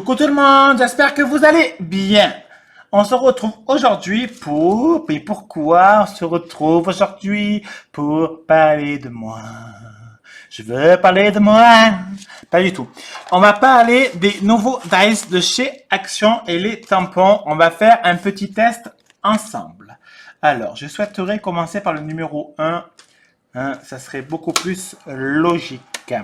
Coucou tout le monde, j'espère que vous allez bien. On se retrouve aujourd'hui pour... Et pourquoi on se retrouve aujourd'hui pour parler de moi? Je veux parler de moi. Pas du tout. On va parler des nouveaux dice de chez Action et les tampons. On va faire un petit test ensemble. Alors, je souhaiterais commencer par le numéro 1. Ça serait beaucoup plus logique.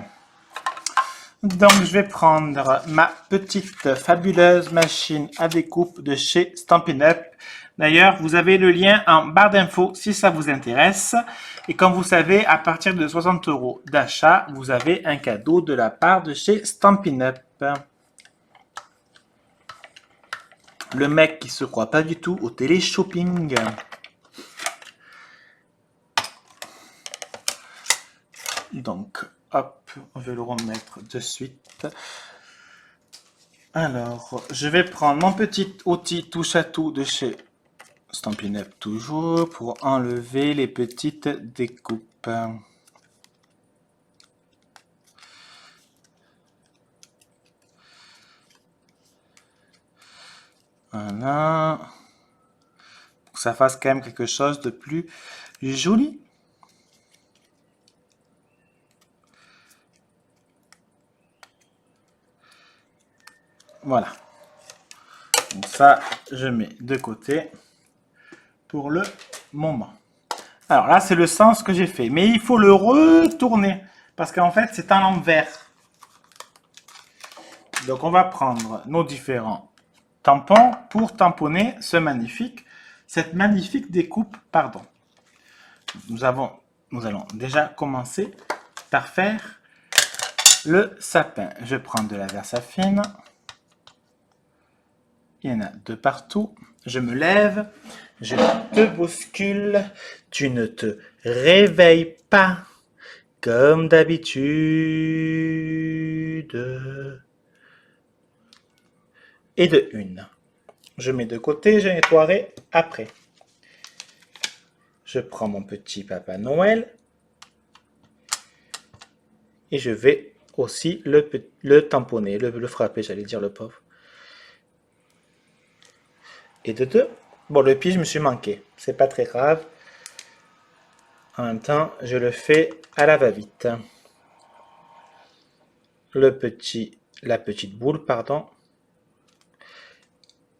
Donc, je vais prendre ma petite fabuleuse machine à découpe de chez Stampin' Up. D'ailleurs, vous avez le lien en barre d'infos si ça vous intéresse. Et comme vous savez, à partir de 60 € d'achat, vous avez un cadeau de la part de chez Stampin' Up. Le mec qui se croit pas du tout au télé-shopping. Donc, hop, on va le remettre de suite. Alors, je vais prendre mon petit outil touche à tout de chez Stampin' Up toujours pour enlever les petites découpes. Voilà. Pour que ça fasse quand même quelque chose de plus joli. Voilà. Donc ça, je mets de côté pour le moment. Alors là, c'est le sens que j'ai fait. Mais il faut le retourner. Parce qu'en fait, c'est à l'envers. Donc on va prendre nos différents tampons pour tamponner cette magnifique découpe. Pardon. Nous allons déjà commencer par faire le sapin. Je prends de la Versafine. Il y en a de partout. Je me lève. Je te bouscule. Tu ne te réveilles pas comme d'habitude. Et de une. Je mets de côté, je nettoierai après. Je prends mon petit Papa Noël. Et je vais aussi le tamponner, le frapper, j'allais dire le pauvre. Et de deux. Bon, le pied, je me suis manqué. C'est pas très grave. En même temps, je le fais à la va-vite. La petite boule, pardon.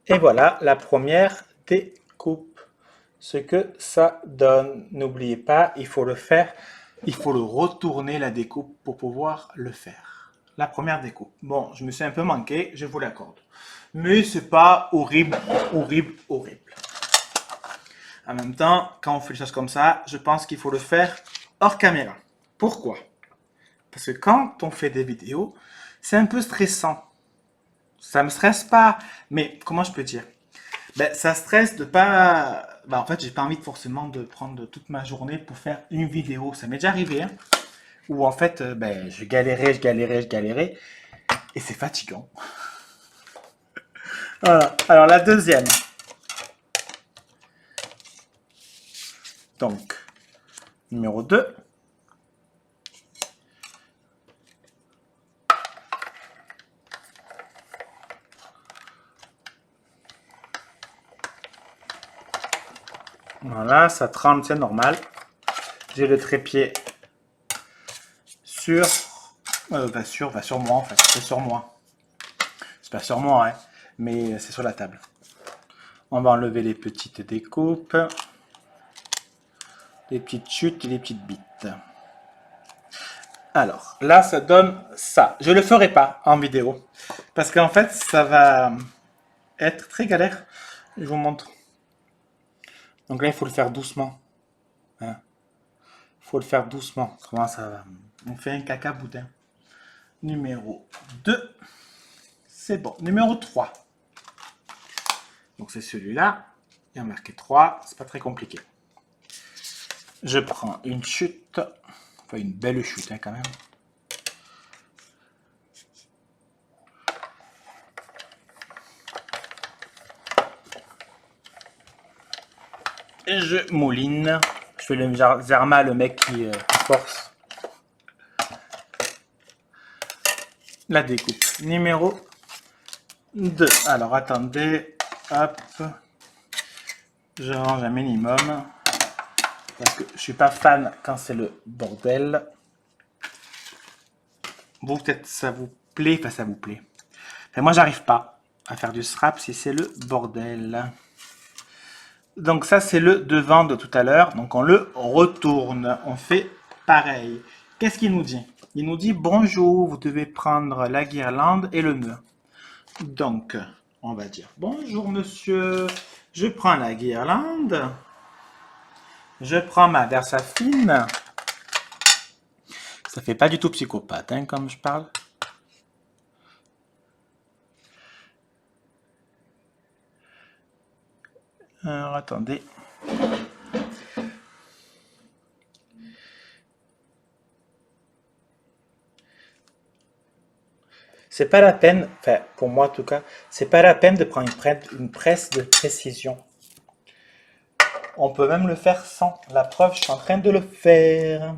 Et voilà la première découpe. Ce que ça donne. N'oubliez pas, il faut le faire. Il faut le retourner la découpe pour pouvoir le faire. La première découpe. Bon, je me suis un peu manqué, je vous l'accorde. Mais c'est pas horrible. En même temps, quand on fait des choses comme ça, je pense qu'il faut le faire hors caméra. Pourquoi? Parce que quand on fait des vidéos, c'est un peu stressant. Ça me stresse pas, mais comment je peux dire? Ça stresse de pas... en fait, j'ai pas envie forcément de prendre toute ma journée pour faire une vidéo. Ça m'est déjà arrivé, hein, où en fait, je galérais, et c'est fatigant. Voilà. Alors, la deuxième. Donc, numéro 2. Voilà, ça tremble, c'est normal. J'ai le trépied sur moi en fait, c'est sur moi. C'est pas sur moi, hein, mais c'est sur la table. On va enlever les petites découpes, les petites chutes et les petites bites. Alors, là, ça donne ça. Je le ferai pas en vidéo, parce qu'en fait, ça va être très galère. Je vous montre. Donc là, il faut le faire doucement. Il faut le faire doucement. Comment ça va? On fait un caca boudin. Numéro 2. C'est bon. Numéro 3. Donc c'est celui-là. Il y a marqué 3. C'est pas très compliqué. Je prends une chute. Enfin, une belle chute, hein, quand même. Et je mouline. Je fais le Zerma, le mec qui force. La découpe numéro 2. Alors, attendez. Hop. Je range un minimum. Parce que je suis pas fan quand c'est le bordel. Vous, peut-être, ça vous plaît. Enfin, ça vous plaît. Enfin, moi, j'arrive pas à faire du scrap si c'est le bordel. Donc, ça, c'est le devant de tout à l'heure. Donc, on le retourne. On fait pareil. Qu'est-ce qu'il nous dit? Il nous dit, bonjour, vous devez prendre la guirlande et le nœud. Donc, on va dire, bonjour monsieur, je prends la guirlande, je prends ma Versafine. Ça fait pas du tout psychopathe, hein, comme je parle. Alors, attendez. C'est pas la peine, enfin pour moi en tout cas, c'est pas la peine de prendre une presse de précision. On peut même le faire sans. La preuve, je suis en train de le faire.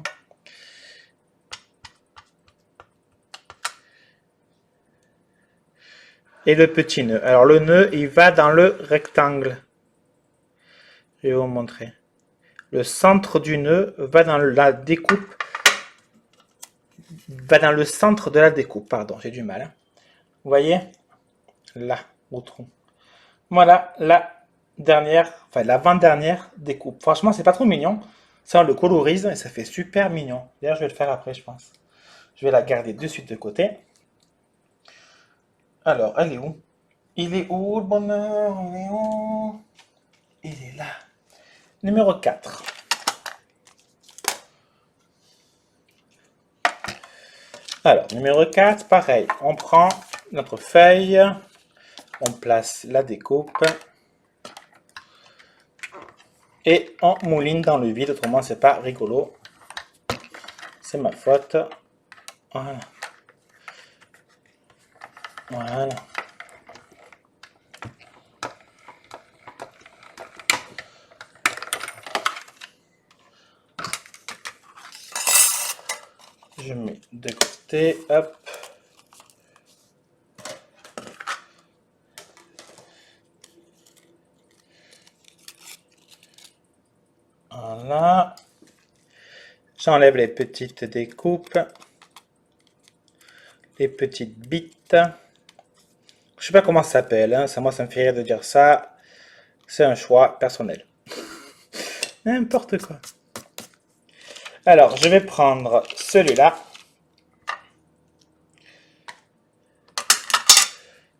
Et le petit nœud. Alors le nœud, il va dans le rectangle. Je vais vous montrer. Le centre du nœud va dans la découpe. Va dans le centre de la découpe. Pardon, j'ai du mal. Hein. Vous voyez? Là, au tronc. Voilà la dernière, enfin l'avant-dernière découpe. Franchement, c'est pas trop mignon. Ça, on le colorise et ça fait super mignon. D'ailleurs, je vais le faire après, je pense. Je vais la garder de suite de côté. Alors, elle est où? Il est où le bonheur? Il est où? Il est là. Numéro 4. Alors, numéro 4, pareil. On prend notre feuille. On place la découpe. Et on mouline dans le vide. Autrement, c'est pas rigolo. C'est ma faute. Voilà. Voilà. Je mets de côté, hop. Voilà. J'enlève les petites découpes. Les petites bites. Je sais pas comment ça s'appelle, hein. Moi ça me fait rire de dire ça. C'est un choix personnel. N'importe quoi. Alors, je vais prendre celui-là.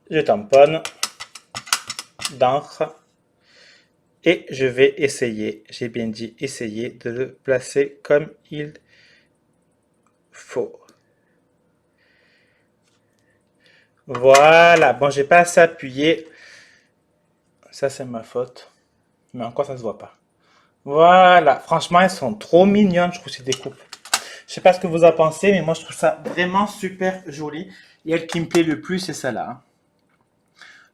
Je tamponne d'encre. Et je vais essayer, j'ai bien dit essayer, de le placer comme il faut. Voilà. Bon, j'ai pas assez appuyé. Ça, c'est ma faute. Mais encore, ça se voit pas. Voilà. Franchement, elles sont trop mignonnes, je trouve, ces découpes. Je sais pas ce que vous en pensez, mais moi, je trouve ça vraiment super joli. Et elle qui me plaît le plus, c'est celle-là. Hein.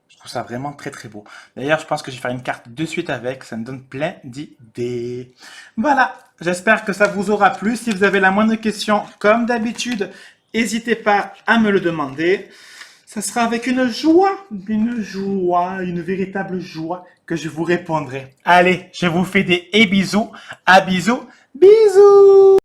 Je trouve ça vraiment très très beau. D'ailleurs, je pense que je vais faire une carte de suite avec. Ça me donne plein d'idées. Voilà. J'espère que ça vous aura plu. Si vous avez la moindre question, comme d'habitude, n'hésitez pas à me le demander. Ça sera avec une véritable joie que je vous répondrai. Allez, je vous fais des bisous. À bisous. Bisous.